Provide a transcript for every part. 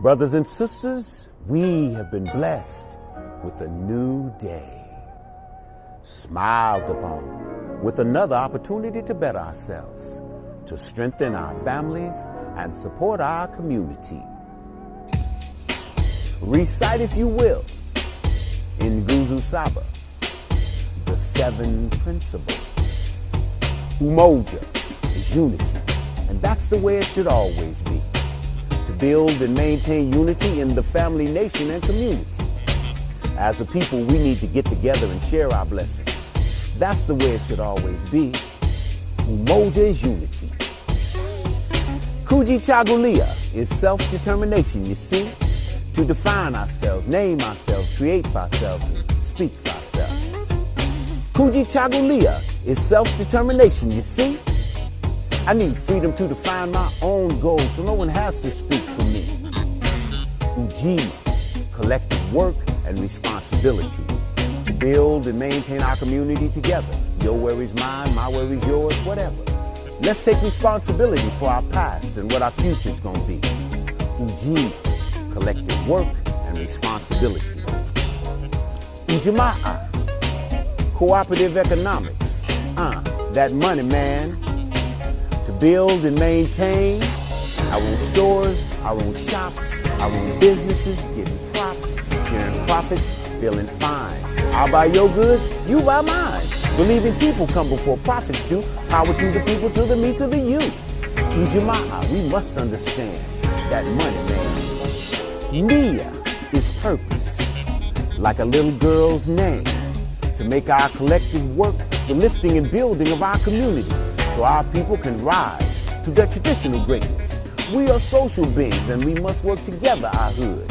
Brothers and sisters, we have been blessed with a new day, smiled upon with another opportunity to better ourselves, to strengthen our families and support our community. Recite, if you will, in Nguzo Saba, the 7 principles. Umoja is unity, and that's the way it should always be. To build and maintain unity in the family, nation, and community. As a people, we need to get together and share our blessings. That's the way it should always be. Umoja is unity. Kujichagulia is self-determination, you see, to define ourselves, name ourselves, create for ourselves, and speak for ourselves. Kujichagulia is self-determination, you see. I need freedom to define my own goals, so no one has to speak for me. Ujima, collective work and responsibility. To build and maintain our community together. Your worry's mine, my worry's yours, whatever. Let's take responsibility for our past and what our future's gonna be. Ujima, collective work and responsibility. Ujamaa, cooperative economics. That money, man. To build and maintain our own stores, our own shops, our own businesses, getting props, sharing profits, feeling fine. I'll buy your goods, you buy mine. Believing people come before profits do. Power to the people, to the me, to the you. In Jamaa, we must understand that money, man. Nia is purpose, like a little girl's name, to make our collective work the lifting and building of our community, so our people can rise to their traditional greatness. We are social beings and we must work together, our hood.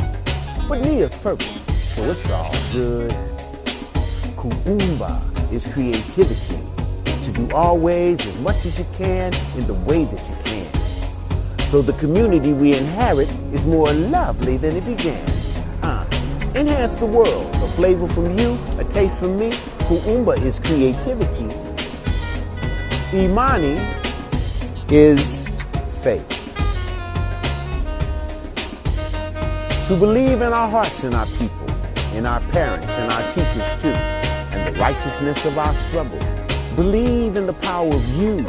But Nia's purpose, so it's all good. Kuumba is creativity, to do always as much as you can in the way that you can. So the community we inherit is more lovely than it began. Enhance the world, a flavor from you, a taste from me. Kuumba is creativity. Imani is faith. To believe in our hearts and our people, in our parents and our teachers too, and the righteousness of our struggle. Believe in the power of you.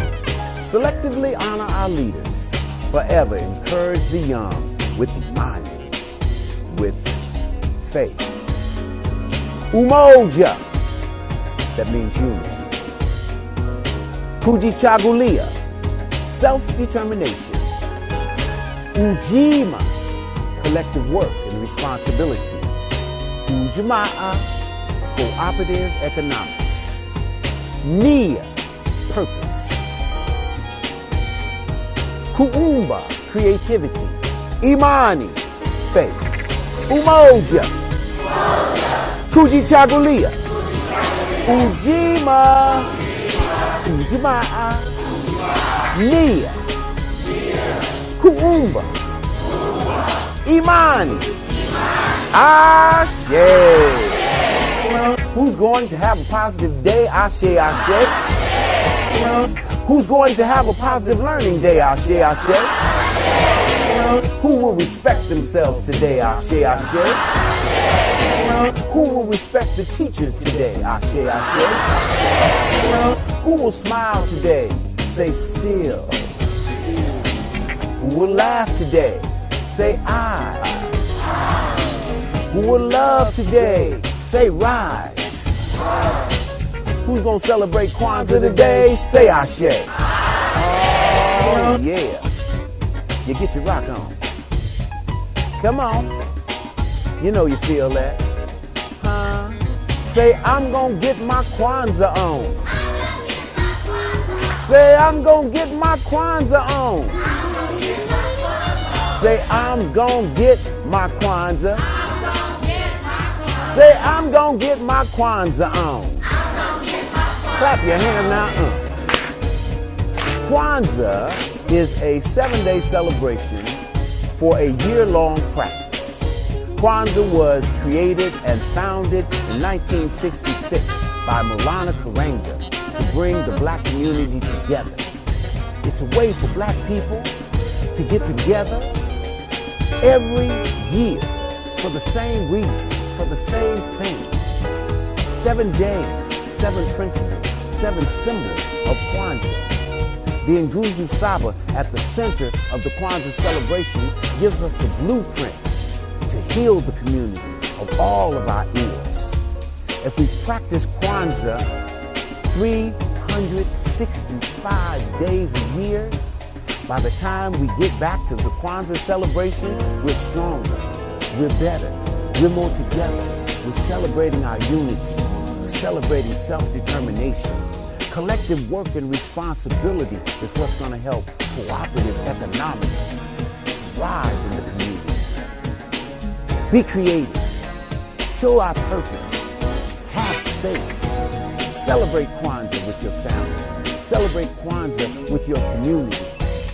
Selectively honor our leaders. Forever encourage the young with Imani, with faith. Umoja, that means unity. Kujichagulia, self-determination. Ujima, collective work and responsibility. Ujamaa, cooperative economics. Nia, purpose. Kuumba, creativity. Imani, faith. Umoja, Kujichagulia. Ujima, Ujamaa, Nia, Kuumba, Imani, Ashe. Who's going to have a positive day? Ashe, Ashe. Who's going to have a positive learning day? Ashe, Ashe. Who will respect themselves today? Ashe, Ashe. Who will respect the teachers today? Ashe, Ashe. Who will smile today? Say still. Who will laugh today? Say I. Who will love today? Say rise. Who's gonna celebrate Kwanzaa today? Say Ashe. Oh yeah. You get your rock on. Come on. You know you feel that. Say I'm gonna get my Kwanzaa on. Say I'm gonna get my Kwanzaa on. Say I'm gonna get my Kwanzaa. Say I'm gonna get my Kwanzaa on. Clap your hands now. Kwanzaa is a 7-day celebration for a year-long practice. Kwanzaa was created and founded in 1966 by Maulana Karenga to bring the black community together. It's a way for black people to get together every year for the same reason, for the same thing. 7 days, 7 principles, 7 symbols of Kwanzaa. The Nguzo Saba at the center of the Kwanzaa celebration gives us a blueprint to heal the community of all of our ills. If we practice Kwanzaa 365 days a year, by the time we get back to the Kwanzaa celebration, we're stronger, we're better, we're more together. We're celebrating our unity, we're celebrating self-determination. Collective work and responsibility is what's going to help cooperative economics rise in the community. Be creative, show our purpose, have faith. Celebrate Kwanzaa with your family, celebrate Kwanzaa with your community,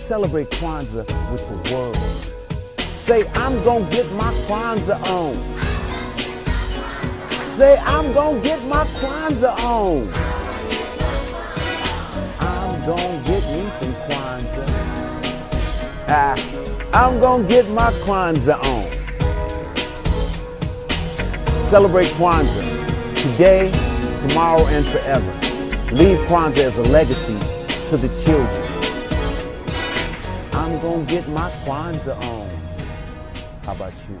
celebrate Kwanzaa with the world. Say, I'm gonna get my Kwanzaa on. Say, I'm gonna get my Kwanzaa on. I'm gonna get me some Kwanzaa. I'm gonna get my Kwanzaa on. Celebrate Kwanzaa today, tomorrow, and forever. Leave Kwanzaa as a legacy to the children. I'm gonna get my Kwanzaa on. How about you?